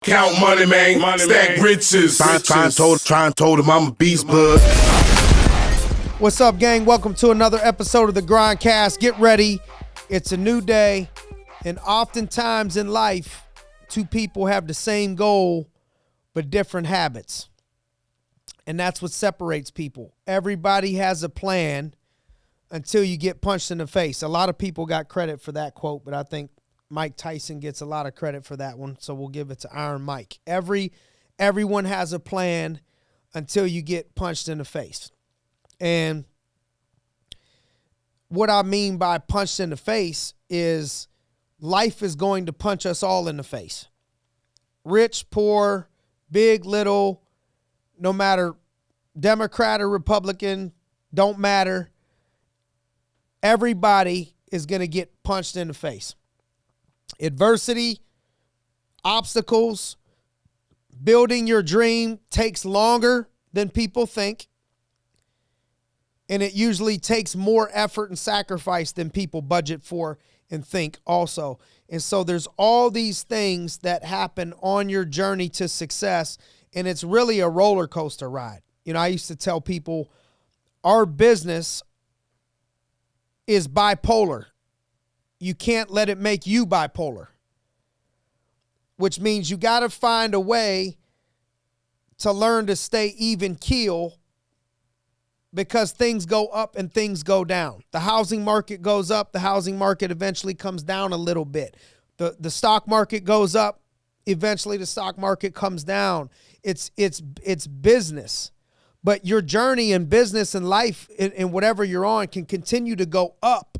Count money, man. Stack riches. Try and told him I'm a beast, bud. What's up, gang? Welcome to another episode of the GRINDcast. Get ready. It's a new day. And oftentimes in life, two people have the same goal, but different habits. And that's what separates people. Everybody has a plan until you get punched in the face. A lot of people got credit for that quote, but I think Mike Tyson gets a lot of credit for that one, so we'll give it to Iron Mike. Everyone has a plan until you get punched in the face. And what I mean by punched in the face is life is going to punch us all in the face. Rich, poor, big, little, no matter Democrat or Republican, don't matter. Everybody is going to get punched in the face. Adversity, obstacles, building your dream takes longer than people think. And it usually takes more effort and sacrifice than people budget for and think also. And so there's all these things that happen on your journey to success, and it's really a roller coaster ride. You know, I used to tell people our business is bipolar. You can't let it make you bipolar, which means you got to find a way to learn to stay even keel because things go up and things go down. The housing market goes up. The housing market eventually comes down a little bit. The stock market goes up. Eventually the stock market comes down. It's business. But your journey in business and life and whatever you're on can continue to go up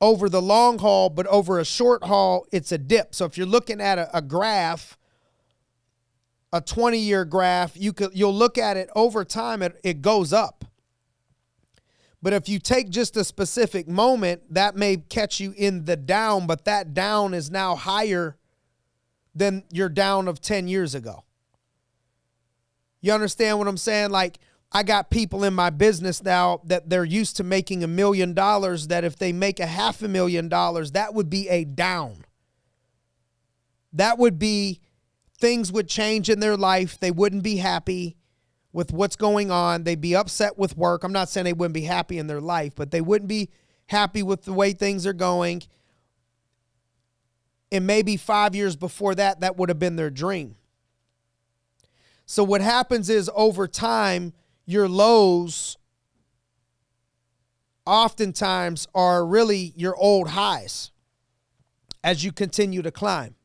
over the long haul, but over a short haul, it's a dip. So if you're looking at a graph, a 20-year graph, you'll look at it over time, it goes up. But if you take just a specific moment, that may catch you in the down, but that down is now higher than your down of 10 years ago. You understand what I'm saying? Like, I got people in my business now that they're used to making $1 million, that if they make $500,000, that would be a down. That would be, things would change in their life. They wouldn't be happy with what's going on. They'd be upset with work. I'm not saying they wouldn't be happy in their life, but they wouldn't be happy with the way things are going. And maybe 5 years before that, that would have been their dream. So what happens is over time, your lows oftentimes are really your old highs as you continue to climb.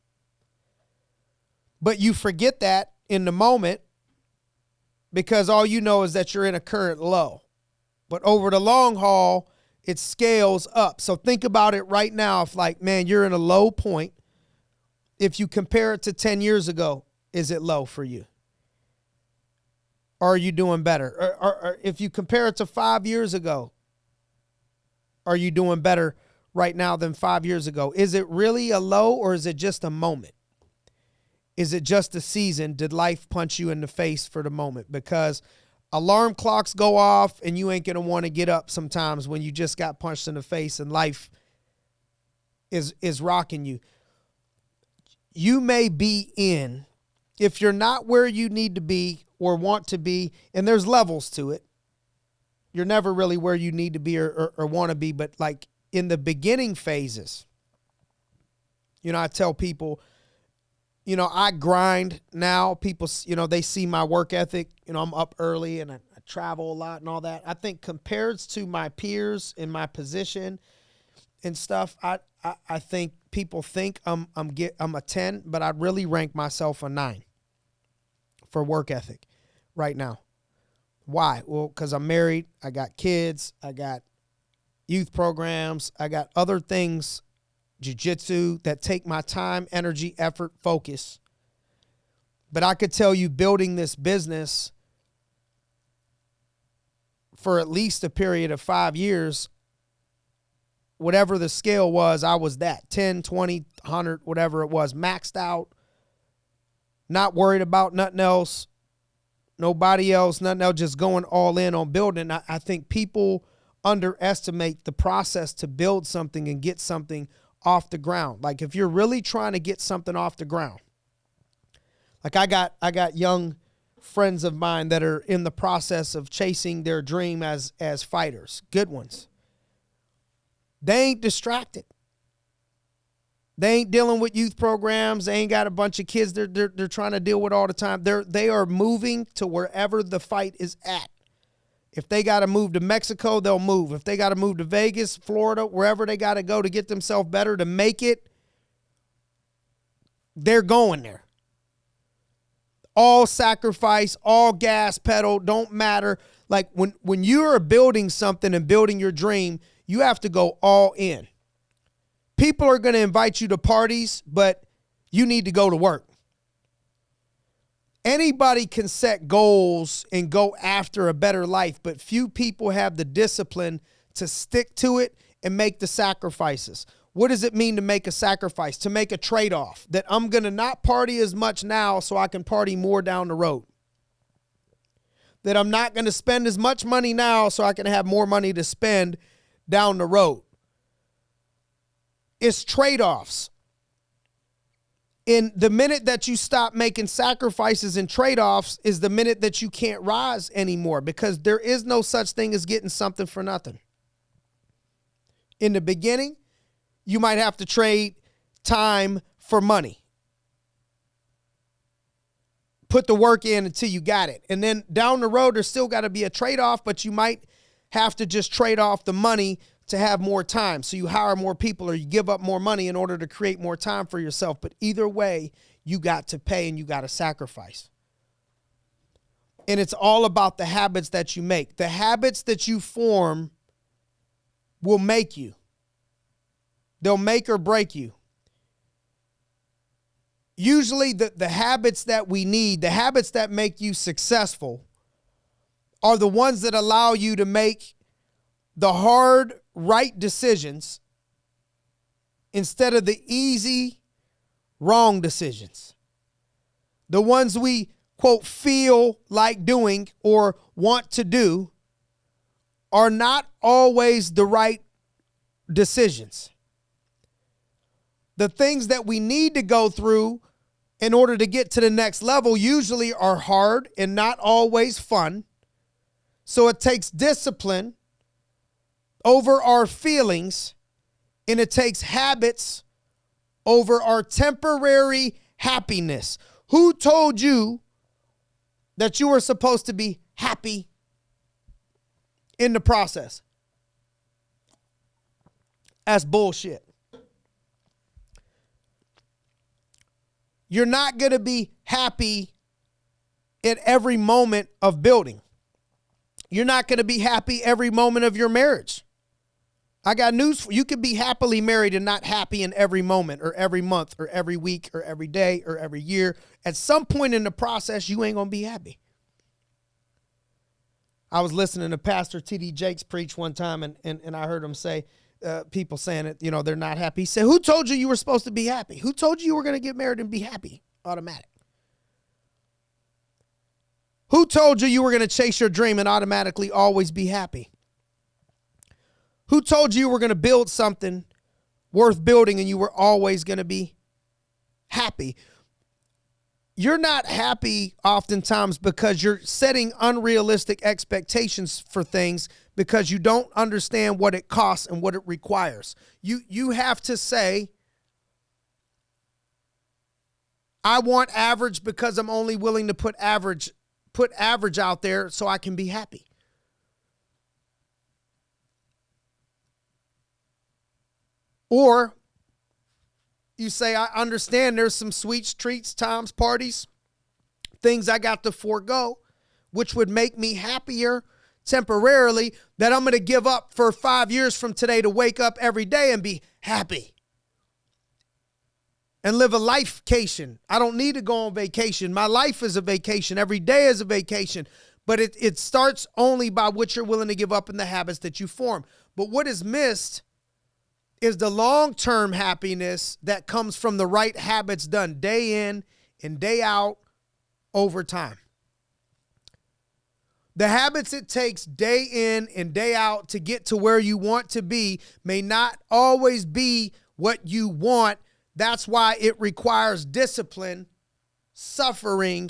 But you forget that in the moment because all you know is that you're in a current low. But over the long haul, it scales up. So think about it right now. If like, man, you're in a low point. If you compare it to 10 years ago, is it low for you? Or are you doing better? Or if you compare it to 5 years ago, are you doing better right now than 5 years ago? Is it really a low or is it just a moment? Is it just a season? Did life punch you in the face for the moment? Because alarm clocks go off and you ain't going to want to get up sometimes when you just got punched in the face and life is rocking you. You may be in, if you're not where you need to be or want to be, and there's levels to it. You're never really where you need to be or want to be, but like in the beginning phases, you know, I tell people, you know, I grind now. People, you know, they see my work ethic. You know, I'm up early and I travel a lot and all that. I think compared to my peers in my position and stuff, I think people think I'm a 10, but I really rank myself a 9 for work ethic right now. Why? Well, because I'm married, I got kids, I got youth programs, I got other things, jiu-jitsu, that take my time, energy, effort, focus. But I could tell you building this business for at least a period of 5 years, whatever the scale was, I was that 10, 20, 100, whatever it was, maxed out, not worried about nothing else, nobody else, nothing else, just going all in on building. I think people underestimate the process to build something and get something off the ground. Like if you're really trying to get something off the ground, Like I got young friends of mine that are in the process of chasing their dream as fighters, good ones. They ain't distracted. They ain't dealing with youth programs. They ain't got a bunch of kids they're trying to deal with all the time. They are moving to wherever the fight is at. If they got to move to Mexico, they'll move. If they got to move to Vegas, Florida, wherever they got to go to get themselves better, to make it, they're going there. All sacrifice, all gas pedal, don't matter. Like when you are building something and building your dream, you have to go all in. People are going to invite you to parties, but you need to go to work. Anybody can set goals and go after a better life, but few people have the discipline to stick to it and make the sacrifices. What does it mean to make a sacrifice? To make a trade-off, that I'm going to not party as much now so I can party more down the road. That I'm not going to spend as much money now so I can have more money to spend down the road. It's trade-offs. In the minute that you stop making sacrifices and trade-offs is the minute that you can't rise anymore, because there is no such thing as getting something for nothing. In the beginning, you might have to trade time for money. Put the work in until you got it. And then down the road, there's still got to be a trade-off, but you might have to just trade off the money to have more time. So you hire more people or you give up more money in order to create more time for yourself. But either way, you got to pay and you got to sacrifice. And it's all about the habits that you make. The habits that you form will make you. They'll make or break you. Usually the habits that we need, the habits that make you successful, are the ones that allow you to make the hard, right decisions instead of the easy, wrong decisions. The ones we, quote, feel like doing or want to do are not always the right decisions. The things that we need to go through in order to get to the next level usually are hard and not always fun. So it takes discipline over our feelings, and it takes habits over our temporary happiness. Who told you that you were supposed to be happy in the process? That's bullshit. You're not going to be happy at every moment of building. You're not going to be happy every moment of your marriage. I got news for you. You could be happily married and not happy in every moment or every month or every week or every day or every year. At some point in the process, you ain't going to be happy. I was listening to Pastor T.D. Jakes preach one time, and I heard him say, people saying it, they're not happy. He said, who told you you were supposed to be happy? Who told you you were going to get married and be happy? Automatic. Who told you you were going to chase your dream and automatically always be happy? Who told you you were going to build something worth building and you were always going to be happy? You're not happy oftentimes because you're setting unrealistic expectations for things because you don't understand what it costs and what it requires. You have to say, I want average because I'm only willing to put average out there so I can be happy. Or you say, I understand there's some sweets, treats, times, parties, things I got to forego, which would make me happier temporarily, that I'm going to give up for 5 years from today to wake up every day and be happy and live a lifecation. I don't need to go on vacation. My life is a vacation. Every day is a vacation. But it starts only by what you're willing to give up in the habits that you form. But what is missed is the long-term happiness that comes from the right habits done day in and day out over time. The habits it takes day in and day out to get to where you want to be may not always be what you want. That's why it requires discipline suffering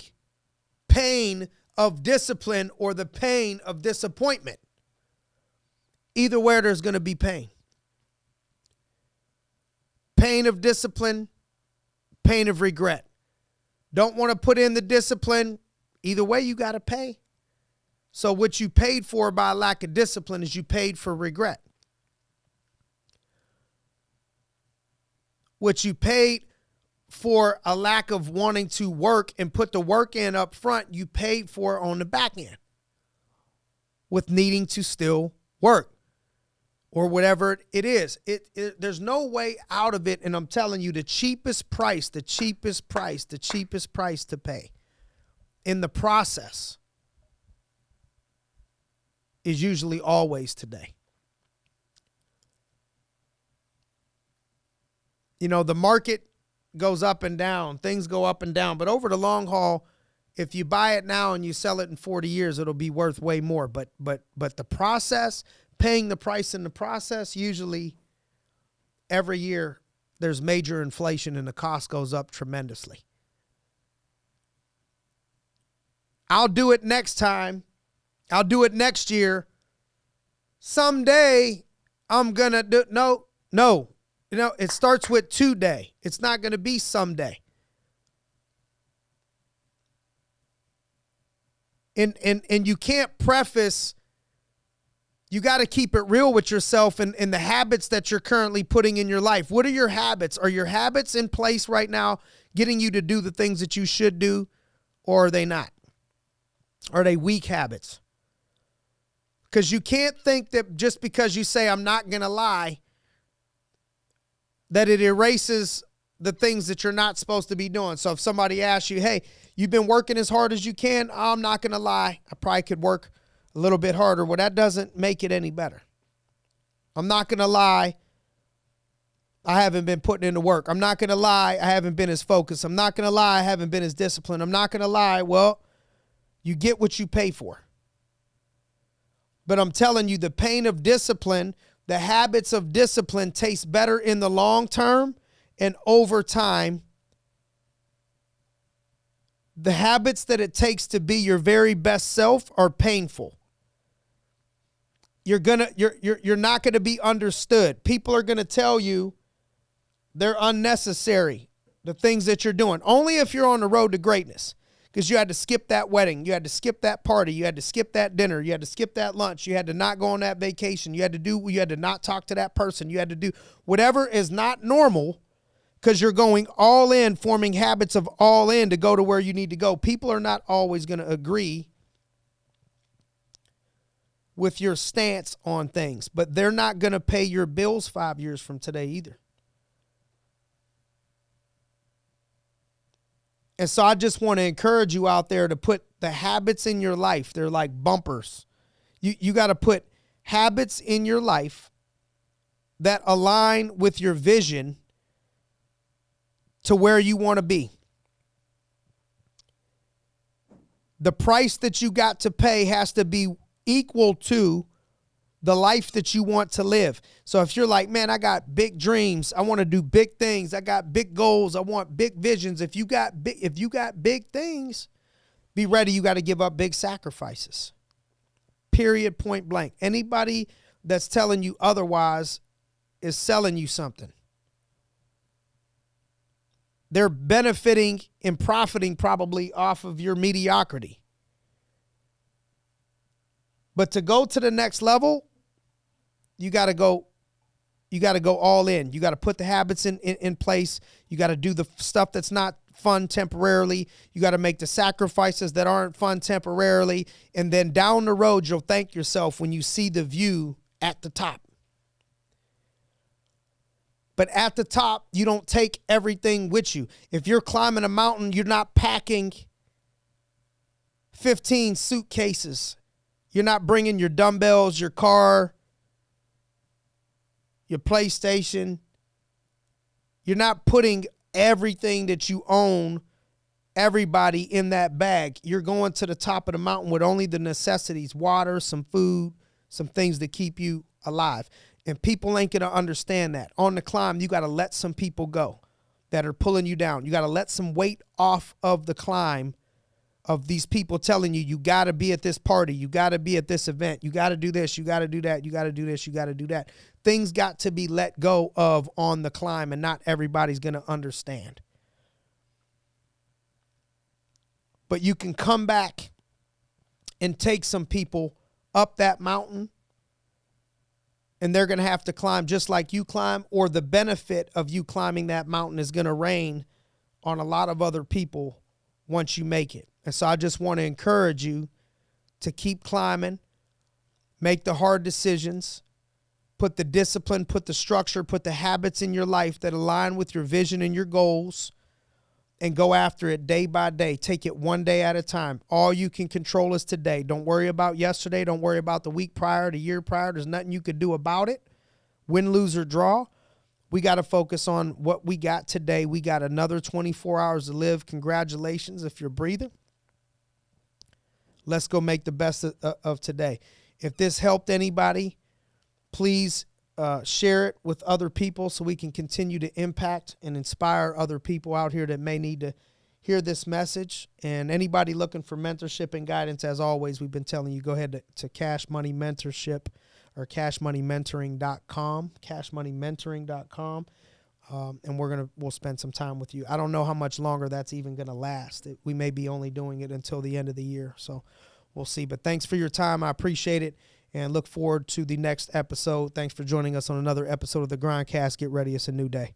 pain of discipline or the pain of disappointment. Either way, there's going to be pain. Pain of discipline, pain of regret. Don't want to put in the discipline. Either way, you got to pay. So what you paid for by lack of discipline is you paid for regret. What you paid for a lack of wanting to work and put the work in up front, you paid for on the back end with needing to still work or whatever it is. There's no way out of it. And I'm telling you, the cheapest price to pay in the process is usually always today. You know, the market goes up and down, things go up and down, but over the long haul, if you buy it now and you sell it in 40 years, it'll be worth way more. But the process, paying the price in the process, usually every year there's major inflation and the cost goes up tremendously. I'll do it next time. I'll do it next year. Someday I'm going to do, no. You know, it starts with today. It's not going to be someday. And you can't preface, you got to keep it real with yourself and the habits that you're currently putting in your life. What are your habits? Are your habits in place right now getting you to do the things that you should do, or are they not? Are they weak habits? Because you can't think that just because you say, I'm not going to lie, that it erases the things that you're not supposed to be doing. So if somebody asks you, hey, you've been working as hard as you can, I'm not going to lie, I probably could work a little bit harder. Well, that doesn't make it any better. I'm not going to lie, I haven't been putting in the work. I'm not going to lie, I haven't been as focused. I'm not going to lie, I haven't been as disciplined. I'm not going to lie, well, you get what you pay for. But I'm telling you, the pain of discipline, the habits of discipline taste better in the long term, and over time, the habits that it takes to be your very best self are painful. You're not going to be understood. People are going to tell you they're unnecessary, the things that you're doing. Only if you're on the road to greatness. Because you had to skip that wedding. You had to skip that party. You had to skip that dinner. You had to skip that lunch. You had to not go on that vacation. You had to not talk to that person. You had to do whatever is not normal, because you're going all in, forming habits of all in to go to where you need to go. People are not always going to agree with your stance on things, but they're not going to pay your bills 5 years from today either. And so I just want to encourage you out there to put the habits in your life. They're like bumpers. You got to put habits in your life that align with your vision to where you want to be. The price that you got to pay has to be equal to the life that you want to live. So if you're like, man, I got big dreams, I want to do big things, I got big goals, I want big visions. If you got big things, be ready. You got to give up big sacrifices. Period, point blank. Anybody that's telling you otherwise is selling you something. They're benefiting and profiting probably off of your mediocrity. But to go to the next level, you got to go all in. You got to put the habits in place. You got to do the stuff that's not fun temporarily. You got to make the sacrifices that aren't fun temporarily. And then down the road, you'll thank yourself when you see the view at the top. But at the top, you don't take everything with you. If you're climbing a mountain, you're not packing 15 suitcases. You're not bringing your dumbbells, your car, your PlayStation. You're not putting everything that you own, everybody in that bag. You're going to the top of the mountain with only the necessities, water, some food, some things that keep you alive. And people ain't going to understand that. On the climb, you got to let some people go. that are pulling you down. You got to let some weight off of the climb of these people telling you, you got to be at this party, you got to be at this event, you got to do this, you got to do that, you got to do this, you got to do that. Things got to be let go of on the climb, and not everybody's going to understand. But you can come back and take some people up that mountain, and they're going to have to climb just like you climb, or the benefit of you climbing that mountain is going to rain on a lot of other people once you make it. And so I just want to encourage you to keep climbing, make the hard decisions, put the discipline, put the structure, put the habits in your life that align with your vision and your goals, and go after it day by day. Take it one day at a time. All you can control is today. Don't worry about yesterday. Don't worry about the week prior, the year prior. There's nothing you could do about it. Win, lose, or draw. We got to focus on what we got today. We got another 24 hours to live. Congratulations if you're breathing. Let's go make the best of today. If this helped anybody, please share it with other people so we can continue to impact and inspire other people out here that may need to hear this message. And anybody looking for mentorship and guidance, as always, we've been telling you, go ahead to Cash Money Mentorship or cashmoneymentoring.com, cashmoneymentoring.com. And we'll spend some time with you. I don't know how much longer that's even going to last. We may be only doing it until the end of the year. So we'll see. But thanks for your time. I appreciate it and look forward to the next episode. Thanks for joining us on another episode of the GRINDcast. Get ready. It's a new day.